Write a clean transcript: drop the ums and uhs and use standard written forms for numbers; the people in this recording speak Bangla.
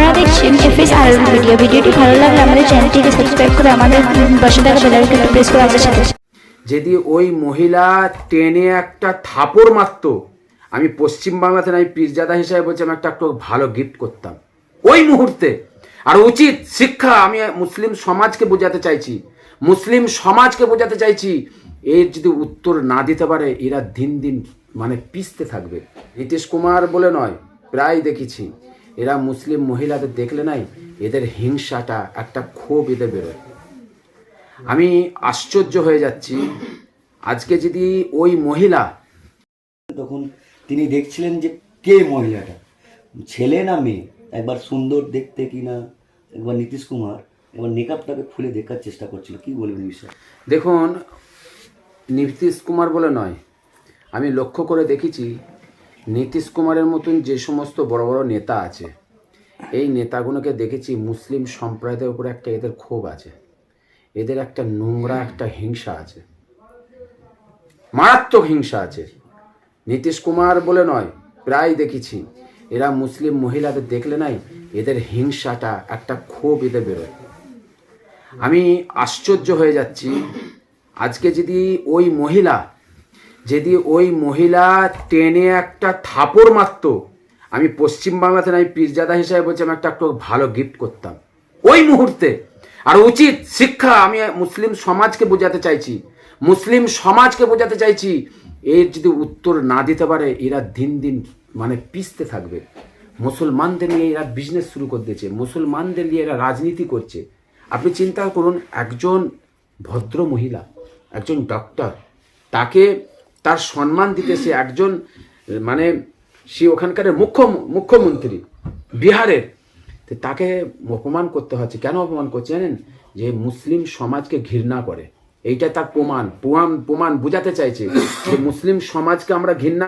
আপনারা দেখছেন এফএস আর ভিডিও। ভিডিওটি ভালো লাগলে আমাদের চ্যানেলটিকে সাবস্ক্রাইব করে আমাদের পাশে থাকা বেল আইকনটি প্রেস করে আমাদের সাথে। যদি ওই মহিলা টেনে একটা থাপড় মারত, আমি পশ্চিমবাংলাতে আমি পীরজাদা হিসাবে বলছি, আমি একটা ভালো গিফট করতাম ওই মুহূর্তে। আর উচিত শিক্ষা আমি মুসলিম সমাজকে বোঝাতে চাইছি, মুসলিম সমাজকে বোঝাতে চাইছি, এর যদি উত্তর না দিতে পারে এরা দিন দিন মানে পিছতে থাকবে। নীতিশ কুমার বলে নয়, প্রায় দেখেছি এরা মুসলিম মহিলাদের দেখলে নাই এদের হিংসাটা একটা ক্ষোভ এদের বেরোয়। আমি আশ্চর্য হয়ে যাচ্ছি আজকে যদি ওই মহিলা, তখন তিনি দেখছিলেন যে কে মহিলাটা, ছেলে না মেয়ে, একবার সুন্দর দেখতে কিনা, একবার নীতিশ কুমার একবার নেকাবটাকে খুলে দেখার চেষ্টা করছিল। কি বলবেন বিষয়? দেখুন, নীতিশ কুমার বলে নয়, আমি লক্ষ্য করে দেখেছি নীতিশ কুমারের মতন যে সমস্ত বড় বড় নেতা আছে, এই নেতাগুলোকে দেখেছি মুসলিম সম্প্রদায়ের উপরে একটা এদের ক্ষোভ আছে, এদের একটা নোংরা একটা হিংসা আছে, মারাত্মক হিংসা আছে। নীতিশ কুমার বলে নয়, প্রায় দেখেছি এরা মুসলিম মহিলাদের দেখলে নাই এদের হিংসাটা একটা ক্ষোভ এদের বেরোয়। আমি আশ্চর্য হয়ে যাচ্ছি আজকে যদি ওই মহিলা টেনে একটা থাপড় মারত, আমি পশ্চিমবাংলাতে আমি পীরজাদা হিসাবে বলছি, আমি একটা ভালো গিফট করতাম ওই মুহূর্তে। আর উচিত শিক্ষা আমি মুসলিম সমাজকে বোঝাতে চাইছি, মুসলিম সমাজকে বোঝাতে চাইছি, এর যদি উত্তর না দিতে পারে এরা দিন দিন মানে পিছতে থাকবে। মুসলমানদের নিয়ে এরা বিজনেস শুরু করে দিয়েছে, মুসলমানদের নিয়ে এরা রাজনীতি করছে। আপনি চিন্তা করুন, একজন ভদ্র মহিলা, একজন ডক্টর, তাকে তার সম্মান দিতেছে একজন মানে সে ওখানকার মুখ্যমন্ত্রী বিহারের, তাকে অপমান করতে হচ্ছে। কেন অপমান করছে জানেন? যে মুসলিম সমাজকে ঘৃণা করে। এইটা তার প্রমাণ বোঝাতে চাইছে যে মুসলিম সমাজকে আমরা ঘৃণা